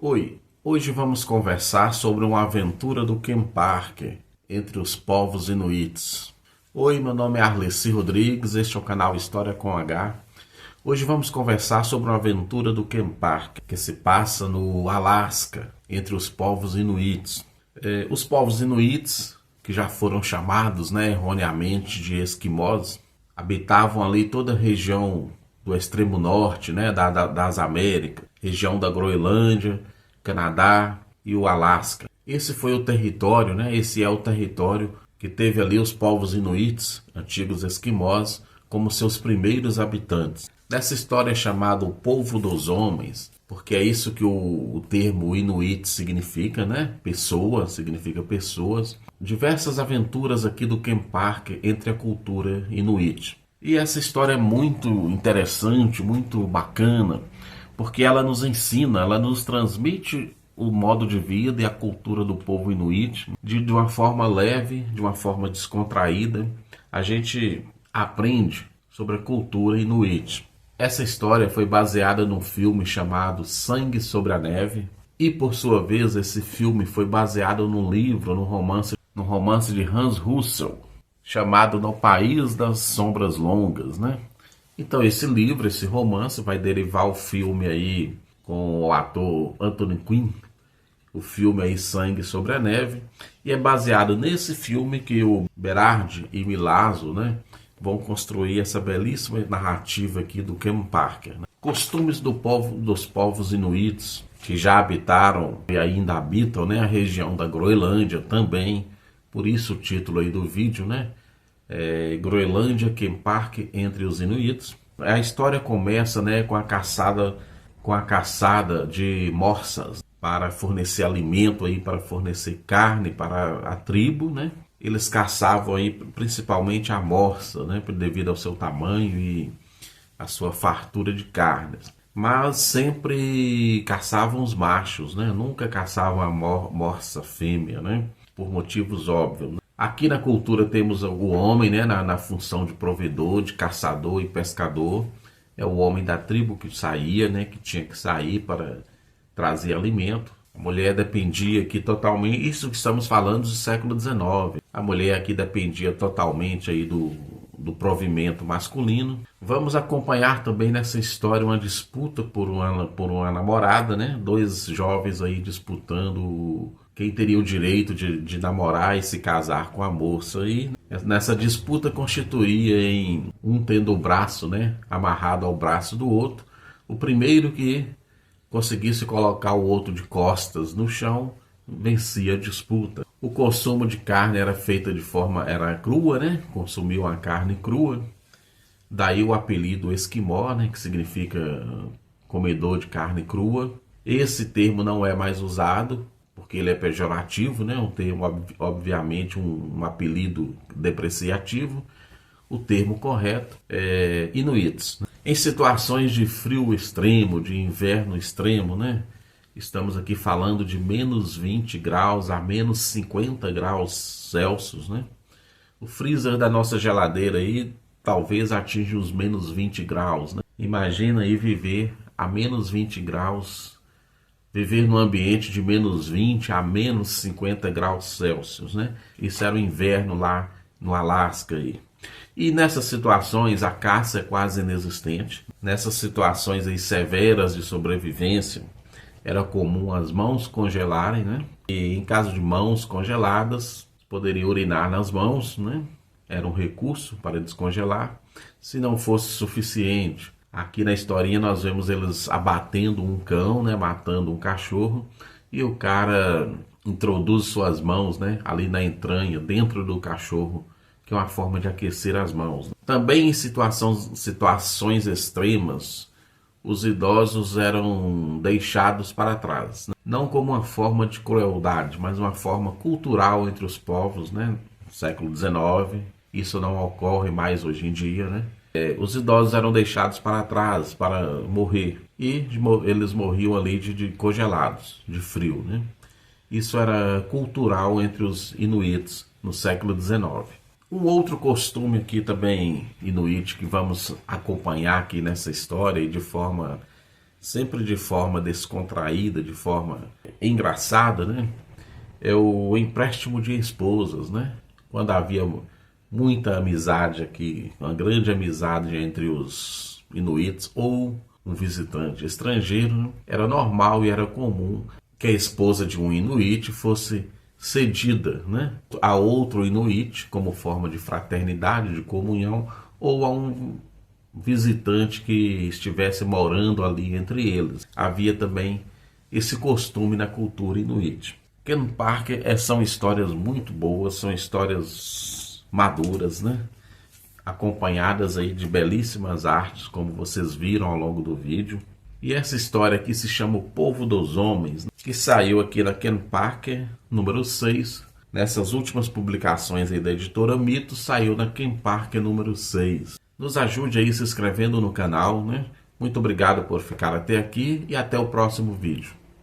Oi, hoje vamos conversar sobre uma aventura do Ken Parker entre os povos inuits. Oi, meu nome é Arleci Rodrigues, este é o canal História com H. Hoje vamos conversar sobre uma aventura do Ken Parker que se passa no Alasca entre os povos inuits. Os povos inuits, que já foram chamados erroneamente de esquimós, habitavam ali toda a região do extremo norte, das Américas, região da Groenlândia, Canadá e o Alasca. Esse foi o território, esse é o território que teve ali os povos inuits, antigos esquimós, como seus primeiros habitantes. Nessa história é chamado o povo dos homens, porque é isso que o termo inuit significa, Pessoa, significa pessoas. Diversas aventuras aqui do Ken Parker entre a cultura inuit. E essa história é muito interessante, muito bacana, porque ela nos ensina, ela nos transmite o modo de vida e a cultura do povo inuit de uma forma leve, de uma forma descontraída. A gente aprende sobre a cultura inuit. Essa história foi baseada num filme chamado Sangue sobre a Neve e, por sua vez, esse filme foi baseado num livro, num romance de Hans Russell, chamado No País das Sombras Longas, Então esse livro, esse romance vai derivar o filme aí com o ator Anthony Quinn, o filme aí Sangue sobre a Neve, e é baseado nesse filme que o Berardi e Milazzo, vão construir essa belíssima narrativa aqui do Ken Parker. Costumes dos povos inuits, que já habitaram e ainda habitam, a região da Groenlândia também, por isso o título aí do vídeo, Groenlândia, Ken Parker entre os inuits. A história começa, com a caçada de morsas para fornecer alimento aí, para fornecer carne para a tribo, Eles caçavam aí principalmente a morsa, devido ao seu tamanho e a sua fartura de carnes. Mas sempre caçavam os machos, Nunca caçavam a morsa fêmea, Por motivos óbvios. Aqui na cultura temos o homem, na função de provedor, de caçador e pescador. É o homem da tribo que saía, que tinha que sair para trazer alimento. A mulher dependia aqui totalmente, isso que estamos falando do século XIX. A mulher aqui dependia totalmente aí do provimento masculino. Vamos acompanhar também nessa história uma disputa por uma namorada, Dois jovens aí disputando quem teria o direito de namorar e se casar com a moça. E nessa disputa constituía em um tendo o braço, amarrado ao braço do outro. O primeiro que conseguisse colocar o outro de costas no chão vencia a disputa. O consumo de carne era feito era crua, Consumiam a carne crua. Daí o apelido esquimó, que significa comedor de carne crua. Esse termo não é mais usado, porque ele é pejorativo, um termo, obviamente, um apelido depreciativo. O termo correto é inuits. Em situações de frio extremo, de inverno extremo, Estamos aqui falando de menos 20 graus a menos 50 graus Celsius, O freezer da nossa geladeira aí talvez atinja os menos 20 graus, Imagina aí viver a menos 20 graus, viver num ambiente de menos 20 a menos 50 graus Celsius, Isso era o inverno lá no Alasca aí. E nessas situações a caça é quase inexistente. Nessas situações aí severas de sobrevivência, era comum as mãos congelarem, E em caso de mãos congeladas, poderia urinar nas mãos, Era um recurso para descongelar. Se não fosse suficiente, aqui na historinha nós vemos eles abatendo um cão, matando um cachorro, e o cara introduz suas mãos, ali na entranha, dentro do cachorro, que é uma forma de aquecer as mãos. Também em situações extremas, os idosos eram deixados para trás. Não como uma forma de crueldade, mas uma forma cultural entre os povos, No século XIX. Isso não ocorre mais hoje em dia, Os idosos eram deixados para trás para morrer. E eles morriam ali de congelados, de frio, Isso era cultural entre os inuits no século XIX. Um outro costume aqui também inuit que vamos acompanhar aqui nessa história e de forma sempre de forma descontraída, de forma engraçada, né? É o empréstimo de esposas, né? Quando havia muita amizade aqui, uma grande amizade entre os inuits ou um visitante estrangeiro, né? Era normal e era comum que a esposa de um inuit fosse cedida, né, a outro inuit como forma de fraternidade, de comunhão, ou a um visitante que estivesse morando ali entre eles. Havia também esse costume na cultura inuit. Ken Parker são histórias muito boas, são histórias maduras, né? Acompanhadas aí de belíssimas artes, como vocês viram ao longo do vídeo. E essa história aqui se chama O Povo dos Homens, que saiu aqui na Ken Parker, número 6. Nessas últimas publicações aí da editora Mito, saiu na Ken Parker número 6. Nos ajude aí se inscrevendo no canal, né? Muito obrigado por ficar até aqui e até o próximo vídeo.